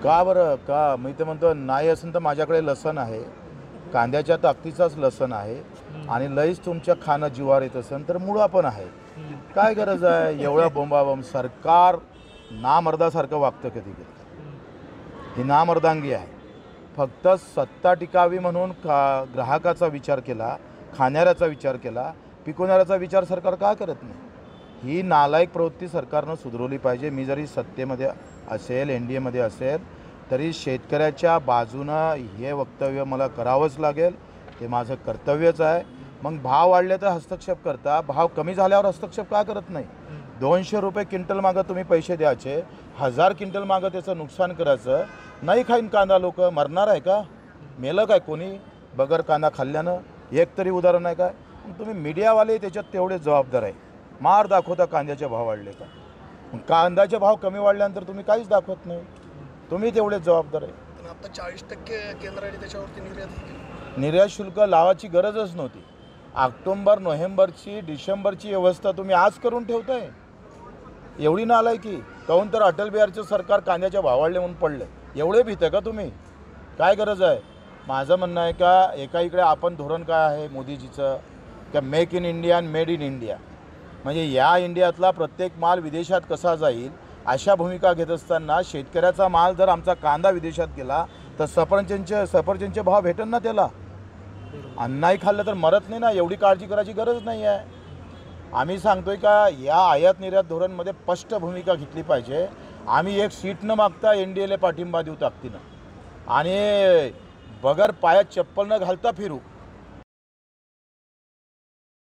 का बरं? का मी तर म्हणतो नाही असेल तर माझ्याकडे लसण आहे, कांद्याच्या ताकदीचाच लसण आहे आणि लईच तुमच्या खाणं जीवावर येत असेल तर मुळा पण आहे. काय गरज आहे एवढं बोंबाबोंब? सरकार नामर्दासारखं वागतं कधी कधी. ही नामर्दांगी आहे. फक्त सत्ता टिकावी म्हणून ग्राहकाचा विचार केला, खाणाऱ्याचा विचार केला, पिकवणाऱ्याचा विचार सरकार का करत नाही? ही नालायक प्रवृत्ती सरकारनं सुधारवली पाहिजे. मी जरी सत्तेमध्ये असेल, NDAमध्ये असेल, तरी शेतकऱ्याच्या बाजूनं हे वक्तव्य मला करावंच लागेल. ते माझं कर्तव्यच आहे. मग भाव वाढले तर हस्तक्षेप करता, भाव कमी झाल्यावर हस्तक्षेप का करत नाही? 200 रुपये क्विंटल मागं तुम्ही पैसे द्यायचे, 1000 क्विंटल मागं त्याचं नुकसान करायचं. नाही खाईन कांदा, लोक मरणार आहे का? मेलं काय कोणी बगर कांदा खाल्ल्यानं? एक तरी उदाहरण आहे काय? तुम्ही मीडियावाले त्याच्यात तेवढे जबाबदार आहे. मार दाखवता कांद्याचे भाव वाढले का? कांद्याचे भाव कमी वाढल्यानंतर तुम्ही काहीच दाखवत नाही. तुम्ही तेवढेच जबाबदार आहे. पण आता 40% केंद्राने त्याच्यावरती निर्यात शुल्क लावायची गरजच नव्हती. ऑक्टोबर, नोव्हेंबरची, डिसेंबरची व्यवस्था तुम्ही आज करून ठेवताय. एवढी नालायकी काहून? तर अटल बिहारचं सरकार कांद्याचे भाव वाढले म्हणून पडले. एवढे भीते का तुम्ही? काय गरज आहे? माझं म्हणणं आहे का एका इकडे आपण धोरण काय आहे मोदीजीचं, का मेक इन इंडिया आणि मेड इन इंडिया, म्हणजे या इंडियातला प्रत्येक माल विदेशात कसा जाईल अशा भूमिका घेत असताना शेतकऱ्याचा माल जर आमचा कांदा विदेशात गेला तर सफरचंदचे भाव भेटेल ना त्याला? अन्नही खाल्लं तर मरत नाही ना. एवढी काळजी करायची गरज नाही आहे. आम्ही सांगतोय का या आयात निर्यात धोरणमध्ये स्पष्ट भूमिका घेतली पाहिजे. आम्ही एक सीट न मागता NDAला पाठिंबा देऊ ताकदीनं आणि बगर पायात चप्पल न घालता फिरू.